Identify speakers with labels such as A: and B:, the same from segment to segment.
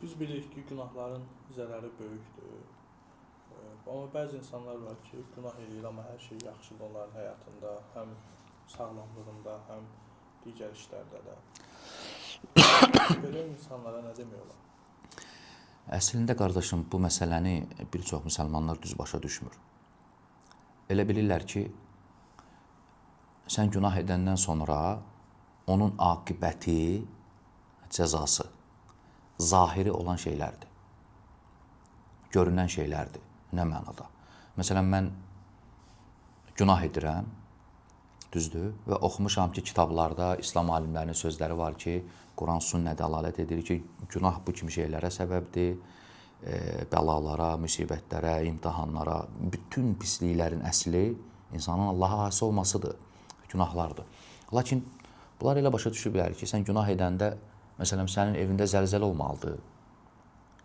A: Biz bilirik ki, günahların zərəri böyükdür. Amma bəzi insanlar var ki, günah edir, amma hər şey yaxşıdır onların həyatında, həm sağlamlığında, həm digər işlərdə də. Belə insanlara nə demək olar?
B: Əslində, qardaşım, bu məsələni bir çox müsəlmanlar düz başa düşmür. Elə bilirlər ki, sən günah edəndən sonra onun aqibəti, cəzası, zahiri olan şeylərdir. Görünən şeylərdir. Nə mənada? Məsələn, mən günah edirəm, düzdür, və oxumuşam ki, kitablarda İslam alimlərinin sözləri var ki, Quran sünnə dəlalət edir ki, günah bu kimi şeylərə səbəbdir, bəlalara, müsibətlərə, imtihanlara, bütün pisliklərin əsli insanın Allaha asi olmasıdır, günahlardır. Lakin bunlar elə başa düşü bilər ki, sən günah edəndə, məsələn, sənin evində zəlzələ olmalıdır,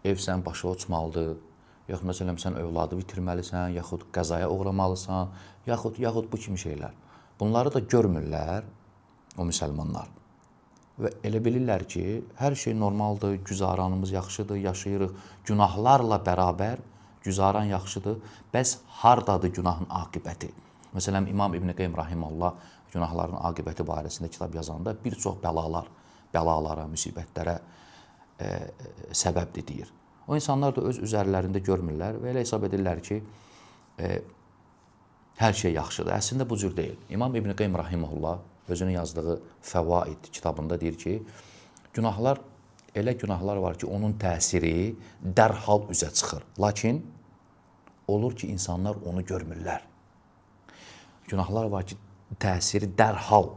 B: ev sənin başa uçmalıdır, yaxud məsələn, sən övladı bitirməlisən, yaxud qəzaya uğramalısan, yaxud bu kimi şeylər. Bunları da görmürlər o müsəlmanlar. Və elə bilirlər ki, hər şey normaldır, güzaranımız yaxşıdır, yaşayırıq. Günahlarla bərabər güzaran yaxşıdır. Bəs hardadır günahın aqibəti? Məsələn, İmam İbn Qeym Rahiməllah günahların aqibəti barəsində kitab yazanda bir çox bəlalara, müsibətlərə səbəbdir deyir. O insanlar da öz üzərlərində görmürlər və elə hesab edirlər ki, hər şey yaxşıdır. Əslində bu cür deyil. İmam İbn Qeym Rahiməllah özünün yazdığı Fəvaid kitabında deyir ki, günahlar, elə günahlar var ki, onun təsiri dərhal üzə çıxır. Lakin olur ki, insanlar onu görmürlər. Günahlar var ki, təsiri dərhal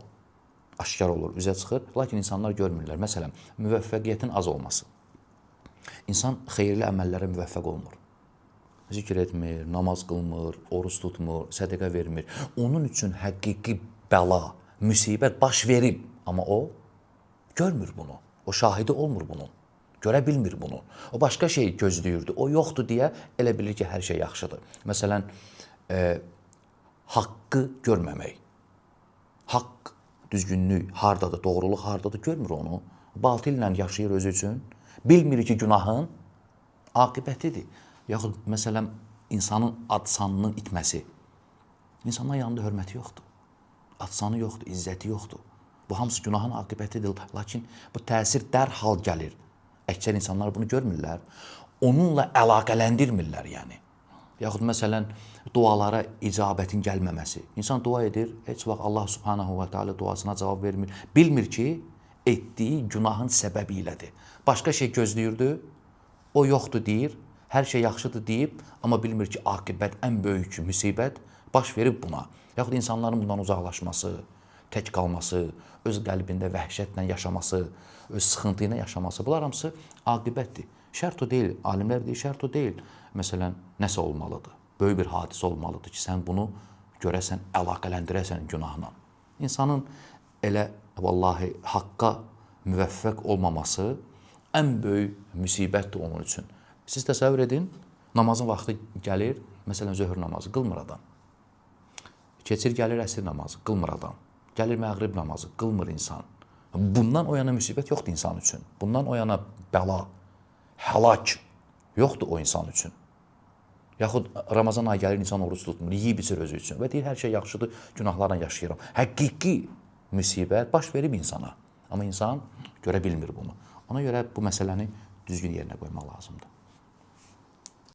B: aşkar olur, üzə çıxır, lakin insanlar görmürlər. Məsələn, müvəffəqiyyətin az olması. İnsan xeyirli əməllərə müvəffəq olmur. Zikr etmir, namaz qılmır, oruç tutmur, sədəqə vermir. Onun üçün həqiqi bəla, müsibət baş verib, amma o görmür bunu. O şahidi olmur bunun. Görə bilmir bunu. O başqa şey gözləyirdi. O yoxdur deyə elə bilir ki, hər şey yaxşıdır. Məsələn, haqqı görməmək. Haqq, düzgünlük hardadır, doğruluq hardadır, görmür onu. Batillə yaşayır özü üçün. Bilmir ki, günahın aqibətidir. Yaxud, məsələn, insanın ad-sanının itməsi. İnsanların yanında hörməti yoxdur. Ad-sanı yoxdur, izzəti yoxdur. Bu hamısı günahın aqibətidir. Lakin bu təsir dərhal gəlir. Əksər insanlar bunu görmürlər. Onunla əlaqələndirmirlər, yəni. Yaxud, məsələn, dualara icabətin gəlməməsi. İnsan dua edir, heç vaxt Allah subhanahu wa ta'ala duasına cavab vermir. Bilmir ki, etdiyi günahın səbəbi ilədir. Başqa şey gözləyirdi, o yoxdur deyir, hər şey yaxşıdır deyib, amma bilmir ki, aqibət, ən böyük müsibət baş verib buna. Yaxud insanların bundan uzaqlaşması, tək qalması, öz qəlbində vəhşətlə yaşaması, öz sıxıntı ilə yaşaması, bunlar hamısı aqibətdir. Şərt o deyil, alimlər deyir, şərt o deyil. Məsələn, nəsə olmalıdır, böyük bir hadisə olmalıdır ki, sən bunu görəsən, əlaqələndirəsən günahla. İnsanın elə, vallahi, haqqa müvəffəq olmaması ən böyük müsibətdir onun üçün. Siz təsəvvür edin, namazın vaxtı gəlir, məsələn, zöhr namazı, qılmır adam. Keçir, gəlir əsr namazı, qılmır adam. Gəlir məğrib namazı, qılmır insan. Bundan o yana müsibət yoxdur insan üçün. Bundan o yana bəla, həlak yoxdur o insan üçün. Yaxud Ramazan ayı gəlir, insan oruç tutmur, yiyib içir özü üçün və deyir, hər şey yaxşıdır, günahlarla yaşayıram. Həqiqi müsibət baş verib insana. Amma insan görə bilmir bunu. Ona görə bu məsələni düzgün yerinə qoymaq lazımdır.